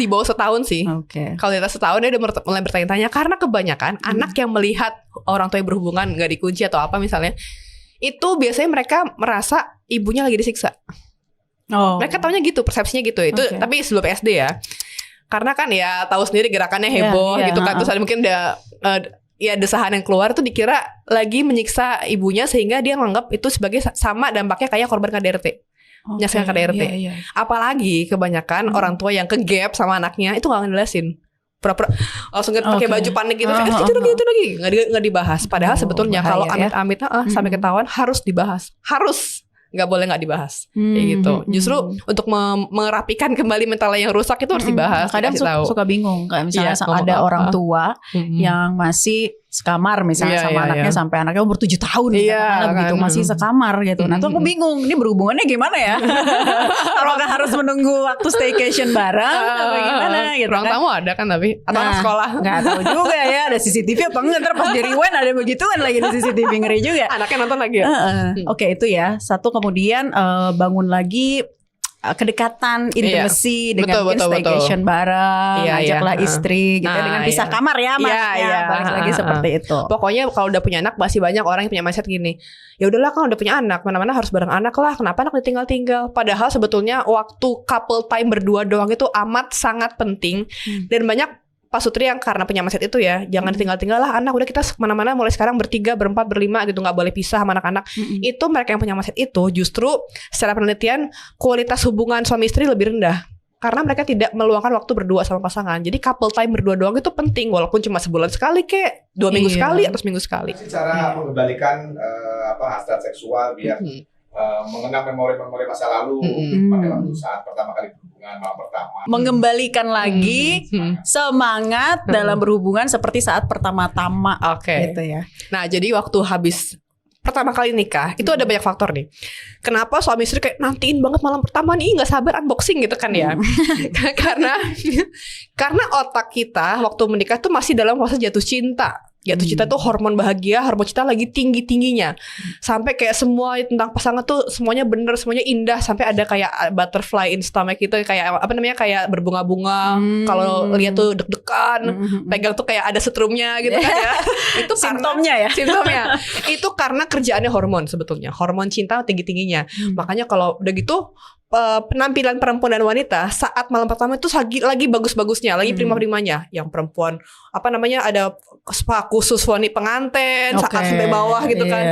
di bawah setahun sih. Oke. Kalau di atas setahun dia udah mulai bertanya-tanya. Karena kebanyakan anak yang melihat orang tuanya berhubungan gak dikunci atau apa misalnya, itu biasanya mereka merasa ibunya lagi disiksa. Mereka taunya gitu, persepsinya gitu. Itu tapi sebelum SD ya. Karena kan ya tahu sendiri gerakannya heboh gitu kan. Terus ada mungkin ada ya desahan yang keluar tuh dikira lagi menyiksa ibunya, sehingga dia menganggap itu sebagai sama dampaknya kayak korban KDRT. Menyaksikan KDRT. Apalagi kebanyakan orang tua yang kegap sama anaknya itu gak ngejelasin. Pura-pura langsung pakai baju panik gitu. Itu lagi nggak dibahas. Padahal sebetulnya kalau amit-amit sampai ketahuan harus dibahas. Harus. Nggak boleh nggak dibahas kayak gitu. Justru untuk merapikan kembali mental yang rusak itu harus dibahas. Kadang suka bingung kayak misalnya ada orang tua yang masih sekamar misalnya sama anaknya sampai anaknya umur 7 tahun gitu masih sekamar gitu. Nah tuh aku bingung ini berhubungannya gimana ya? Apakah harus menunggu waktu staycation bareng atau gimana gitu? Ruang tamu ada kan tapi atau anak sekolah? Nggak tahu juga ya, ada CCTV apa enggak, ntar pas di rewind ada begituan lagi di CCTV, ngeri juga. Anaknya nonton lagi ya? Oke, itu ya satu. Kemudian bangun lagi kedekatan, intimacy dengan staycation bareng, ajaklah istri gitu dengan pisah kamar ya balik lagi seperti itu. Pokoknya kalau udah punya anak masih banyak orang yang punya mindset gini, ya udahlah kalau udah punya anak mana-mana harus bareng anak lah, kenapa anak ditinggal-tinggal. Padahal sebetulnya waktu couple time berdua doang itu amat sangat penting. Dan banyak Pak Sutri yang karena punya mindset itu ya, jangan tinggal-tinggal lah anak, udah kita kemana-mana mulai sekarang bertiga, berempat, berlima gitu, gak boleh pisah sama anak-anak. Itu mereka yang punya mindset itu justru secara penelitian kualitas hubungan suami istri lebih rendah. Karena mereka tidak meluangkan waktu berdua sama pasangan. Jadi couple time berdua doang itu penting, walaupun cuma sebulan sekali kek, 2 minggu sekali atau seminggu sekali. Cara mengembalikan hasrat seksual biar mengenang memori-memori masa lalu pada waktu saat pertama kali berhubungan, malam pertama. Mengembalikan lagi semangat dalam berhubungan seperti saat pertama-tama. Gitu ya. Nah, jadi waktu habis pertama kali nikah itu ada banyak faktor nih. Kenapa suami istri kayak nantiin banget malam pertama nih, nggak sabar unboxing gitu kan ya? karena otak kita waktu menikah tuh masih dalam fase jatuh cinta. Jatuh cinta tuh hormon bahagia, hormon cinta lagi tinggi-tingginya. Sampai kayak semua tentang pasangan tuh semuanya bener, semuanya indah. Sampai ada kayak butterfly in stomach gitu, kayak apa namanya, kayak berbunga-bunga. Kalau lihat tuh deg-degan, pegang tuh kayak ada setrumnya gitu kan ya. Itu simptomnya ya. Simptomnya. Itu karena kerjaannya hormon sebetulnya. Hormon cinta tinggi-tingginya. Makanya kalau udah gitu penampilan perempuan dan wanita saat malam pertama itu lagi bagus-bagusnya, lagi prima-primanya. Yang perempuan apa namanya ada spa khusus wanita pengantin saat sampai bawah gitu kan.